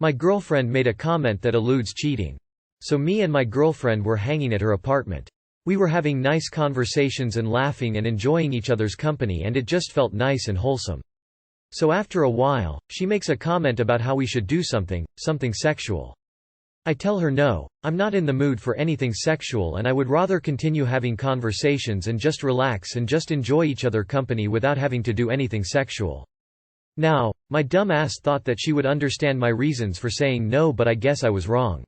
My girlfriend made a comment that alludes cheating. So me and my girlfriend were hanging at her apartment. We were having nice conversations and laughing and enjoying each other's company, and it just felt nice and wholesome. So after a while, she makes a comment about how we should do something sexual. I tell her no, I'm not in the mood for anything sexual and I would rather continue having conversations and just relax and just enjoy each other company without having to do anything sexual. Now, my dumb ass thought that she would understand my reasons for saying no, but I guess I was wrong.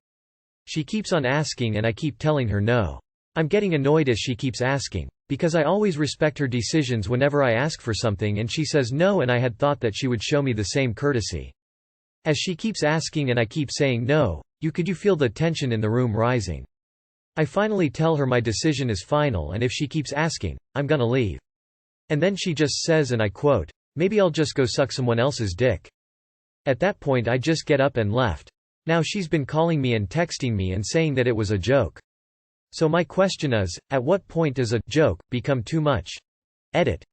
She keeps on asking and I keep telling her no. I'm getting annoyed as she keeps asking, because I always respect her decisions whenever I ask for something and she says no, and I had thought that she would show me the same courtesy. As she keeps asking and I keep saying no, you feel the tension in the room rising. I finally tell her my decision is final and if she keeps asking, I'm gonna leave. And then she just says, and I quote, "Maybe I'll just go suck someone else's dick." At that point I just get up and left. Now she's been calling me and texting me and saying that it was a joke. So my question is, at what point does a joke become too much? Edit.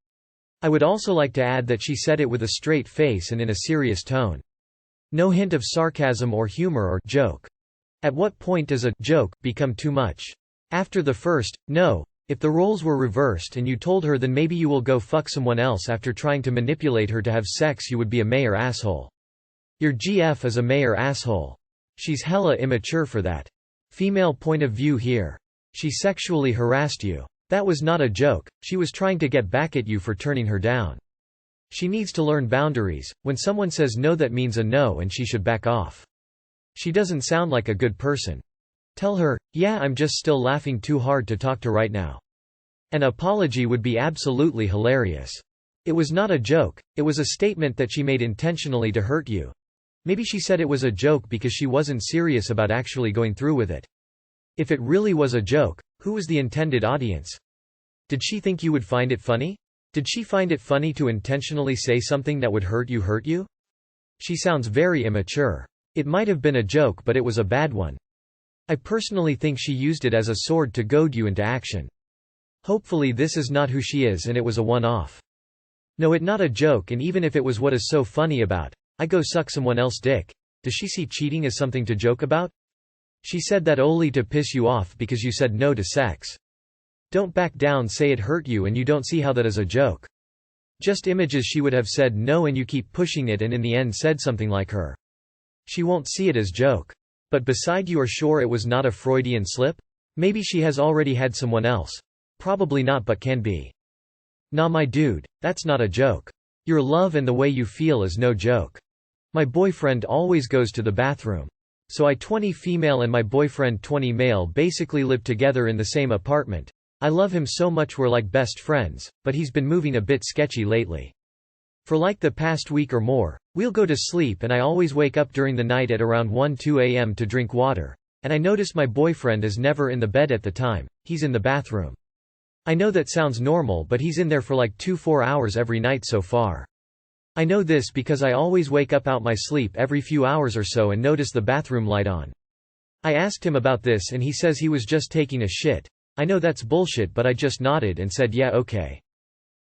I would also like to add that she said it with a straight face and in a serious tone. No hint of sarcasm or humor or joke. At what point does a joke become too much? After the first, no. If the roles were reversed and you told her then maybe you will go fuck someone else after trying to manipulate her to have sex, you would be a mayor asshole. Your GF is a mayor asshole. She's hella immature for that. Female point of view here. She sexually harassed you. That was not a joke, she was trying to get back at you for turning her down. She needs to learn boundaries. When someone says no, that means a no and she should back off. She doesn't sound like a good person. Tell her, yeah, I'm just still laughing too hard to talk to right now. An apology would be absolutely hilarious. It was not a joke, it was a statement that she made intentionally to hurt you. Maybe she said it was a joke because she wasn't serious about actually going through with it. If it really was a joke, who was the intended audience? Did she think you would find it funny? Did she find it funny to intentionally say something that would hurt you? She sounds very immature. It might have been a joke, but it was a bad one. I personally think she used it as a sword to goad you into action. Hopefully this is not who she is and it was a one-off. No, it not a joke, and even if it was, what is so funny about, I go suck someone else's dick? Does she see cheating as something to joke about? She said that only to piss you off because you said no to sex. Don't back down, say it hurt you and you don't see how that is a joke. Just images she would have said no and you keep pushing it and in the end said something like her. She won't see it as joke. But beside, you are sure it was not a Freudian slip? Maybe she has already had someone else. Probably not, but can be. Nah my dude, that's not a joke. Your love and the way you feel is no joke. My boyfriend always goes to the bathroom. So I 20 female and my boyfriend 20 male basically live together in the same apartment. I love him so much, we're like best friends, but he's been moving a bit sketchy lately. For like the past week or more, we'll go to sleep and I always wake up during the night at around 1–2 a.m. to drink water, and I notice my boyfriend is never in the bed at the time, he's in the bathroom. I know that sounds normal, but he's in there for like 2–4 hours every night so far. I know this because I always wake up out my sleep every few hours or so and notice the bathroom light on. I asked him about this and he says he was just taking a shit. I know that's bullshit, but I just nodded and said yeah, okay.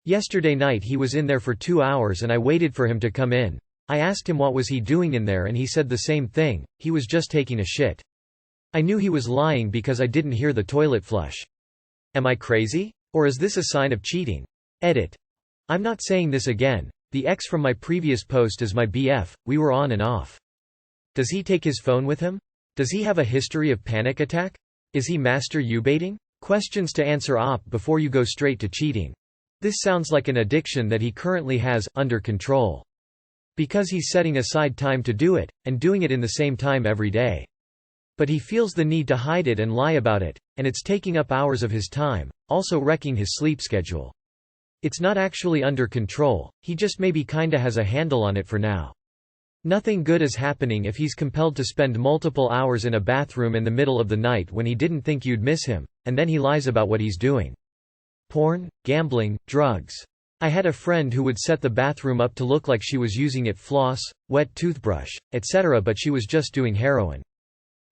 Yesterday night he was in there for 2 hours and I waited for him to come in. I asked him what was he doing in there and he said the same thing, he was just taking a shit. I knew he was lying because I didn't hear the toilet flush. Am I crazy? Or is this a sign of cheating? Edit. I'm not saying this again. The ex from my previous post is my BF, we were on and off. Does he take his phone with him? Does he have a history of panic attack? Is he master U-baiting? Questions to answer op before you go straight to cheating. This sounds like an addiction that he currently has under control. Because he's setting aside time to do it, and doing it in the same time every day. But he feels the need to hide it and lie about it, and it's taking up hours of his time, also wrecking his sleep schedule. It's not actually under control, he just maybe kinda has a handle on it for now. Nothing good is happening if he's compelled to spend multiple hours in a bathroom in the middle of the night when he didn't think you'd miss him, and then he lies about what he's doing. Porn, gambling, drugs. I had a friend who would set the bathroom up to look like she was using it, floss, wet toothbrush, etc., but she was just doing heroin.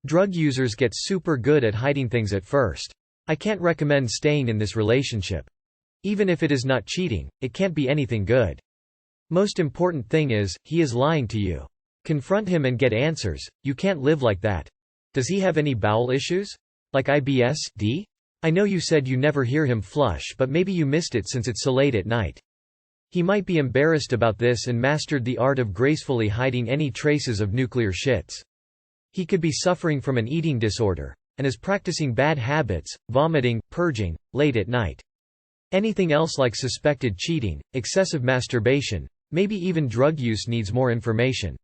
Drug users get super good at hiding things at first. I can't recommend staying in this relationship. Even if it is not cheating, it can't be anything good. Most important thing is, he is lying to you. Confront him and get answers. You can't live like that. Does he have any bowel issues? Like IBS-D? I know you said you never hear him flush, but maybe you missed it since it's so late at night. He might be embarrassed about this and mastered the art of gracefully hiding any traces of nuclear shits. He could be suffering from an eating disorder, and is practicing bad habits, vomiting, purging, late at night. Anything else like suspected cheating, excessive masturbation, maybe even drug use needs more information.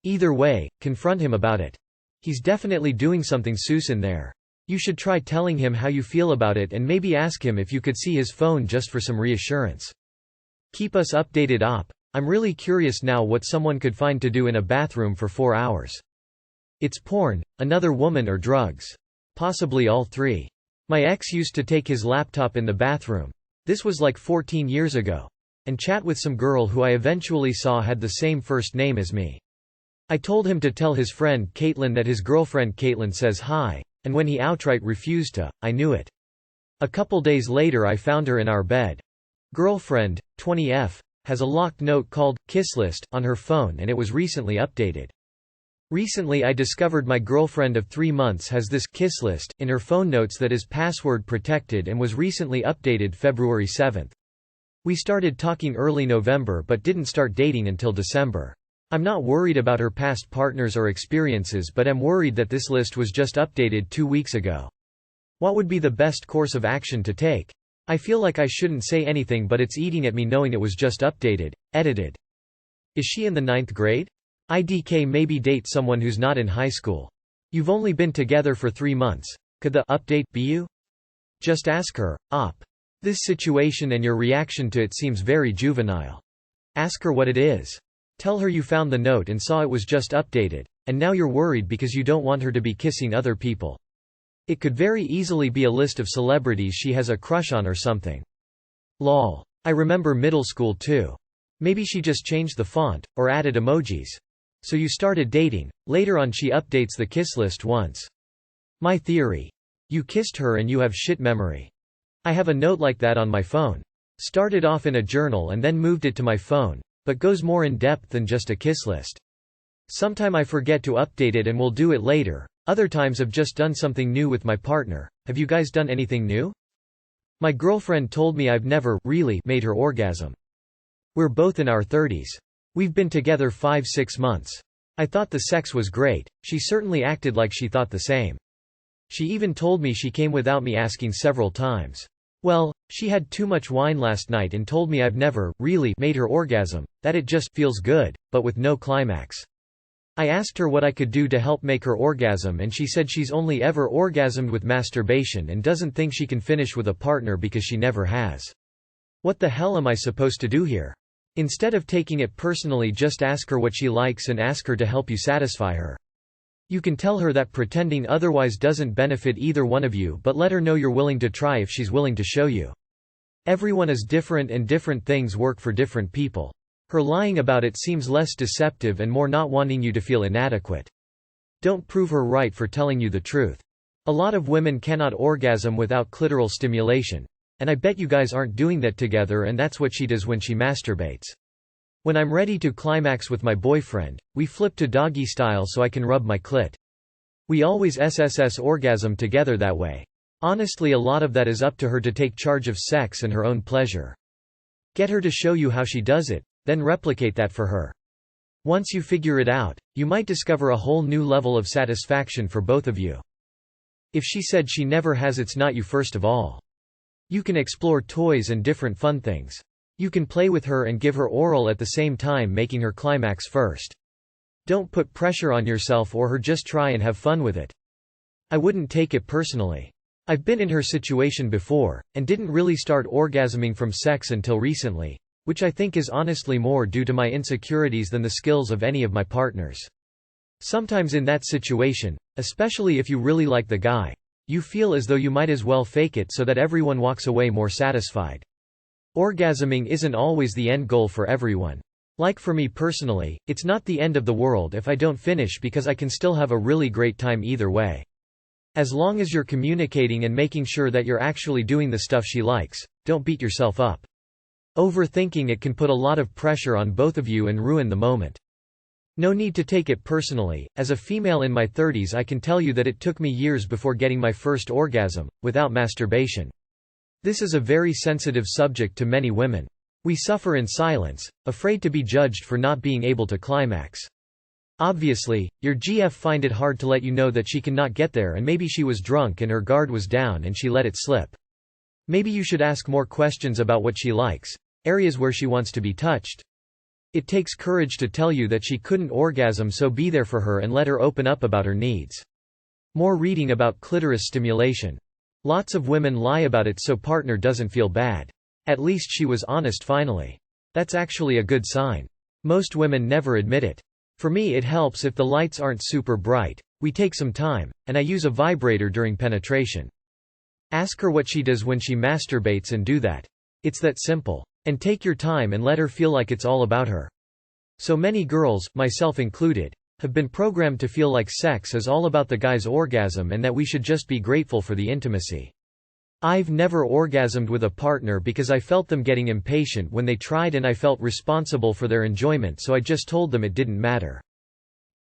Either way, confront him about it. He's definitely doing something sus in there. You should try telling him how you feel about it and maybe ask him if you could see his phone just for some reassurance. Keep us updated op. I'm really curious now what someone could find to do in a bathroom for 4 hours. It's porn, another woman or drugs. Possibly all three. My ex used to take his laptop in the bathroom. This was like 14 years ago. And chat with some girl who I eventually saw had the same first name as me. I told him to tell his friend Caitlin that his girlfriend Caitlin says hi, and when he outright refused to, I knew it. A couple days later I found her in our bed. Girlfriend, 20F, has a locked note called "Kiss List" on her phone and it was recently updated. Recently I discovered my girlfriend of 3 months has this "Kiss List" in her phone notes that is password protected and was recently updated February 7. We started talking early November but didn't start dating until December. I'm not worried about her past partners or experiences but am worried that this list was just updated 2 weeks ago. What would be the best course of action to take? I feel like I shouldn't say anything but it's eating at me knowing it was just updated, edited. Is she in the 9th grade? IDK maybe date someone who's not in high school. You've only been together for 3 months. Could the update be you? Just ask her, op. This situation and your reaction to it seems very juvenile. Ask her what it is. Tell her you found the note and saw it was just updated, and now you're worried because you don't want her to be kissing other people. It could very easily be a list of celebrities she has a crush on or something. Lol. I remember middle school too. Maybe she just changed the font, or added emojis. So you started dating, later on she updates the kiss list once. My theory. You kissed her and you have shit memory. I have a note like that on my phone. Started off in a journal and then moved it to my phone, but goes more in depth than just a kiss list. Sometime I forget to update it and will do it later, other times I've just done something new with my partner. Have you guys done anything new? My girlfriend told me I've never really made her orgasm. We're both in our 30s. We've been together 5-6 months. I thought the sex was great, she certainly acted like she thought the same. She even told me she came without me asking several times. Well, she had too much wine last night and told me I've never really made her orgasm, that it just feels good, but with no climax. I asked her what I could do to help make her orgasm and she said she's only ever orgasmed with masturbation and doesn't think she can finish with a partner because she never has. What the hell am I supposed to do here? Instead of taking it personally, just ask her what she likes and ask her to help you satisfy her. You can tell her that pretending otherwise doesn't benefit either one of you, but let her know you're willing to try if she's willing to show you. Everyone is different and different things work for different people. Her lying about it seems less deceptive and more not wanting you to feel inadequate. Don't prove her right for telling you the truth. A lot of women cannot orgasm without clitoral stimulation. And I bet you guys aren't doing that together, and that's what she does when she masturbates. When I'm ready to climax with my boyfriend, we flip to doggy style so I can rub my clit. We always SSS orgasm together that way. Honestly, a lot of that is up to her to take charge of sex and her own pleasure. Get her to show you how she does it, then replicate that for her. Once you figure it out, you might discover a whole new level of satisfaction for both of you. If she said she never has, it's not you first of all. You can explore toys and different fun things. You can play with her and give her oral at the same time, making her climax first. Don't put pressure on yourself or her, just try and have fun with it. I wouldn't take it personally. I've been in her situation before, and didn't really start orgasming from sex until recently, which I think is honestly more due to my insecurities than the skills of any of my partners. Sometimes in that situation, especially if you really like the guy, you feel as though you might as well fake it so that everyone walks away more satisfied. Orgasming isn't always the end goal for everyone. Like for me personally, it's not the end of the world if I don't finish because I can still have a really great time either way. As long as you're communicating and making sure that you're actually doing the stuff she likes, don't beat yourself up. Overthinking it can put a lot of pressure on both of you and ruin the moment. No need to take it personally. As a female in my 30s, I can tell you that it took me years before getting my first orgasm, without masturbation. This is a very sensitive subject to many women. We suffer in silence, afraid to be judged for not being able to climax. Obviously, your GF find it hard to let you know that she cannot get there, and maybe she was drunk and her guard was down and she let it slip. Maybe you should ask more questions about what she likes, areas where she wants to be touched. It takes courage to tell you that she couldn't orgasm, so be there for her and let her open up about her needs. More reading about clitoris stimulation. Lots of women lie about it so partner doesn't feel bad. At least she was honest finally. That's actually a good sign. Most women never admit it. For me, it helps if the lights aren't super bright. We take some time, and I use a vibrator during penetration. Ask her what she does when she masturbates and do that. It's that simple. And take your time and let her feel like it's all about her. So many girls, myself included, have been programmed to feel like sex is all about the guy's orgasm and that we should just be grateful for the intimacy. I've never orgasmed with a partner because I felt them getting impatient when they tried and I felt responsible for their enjoyment, so I just told them it didn't matter.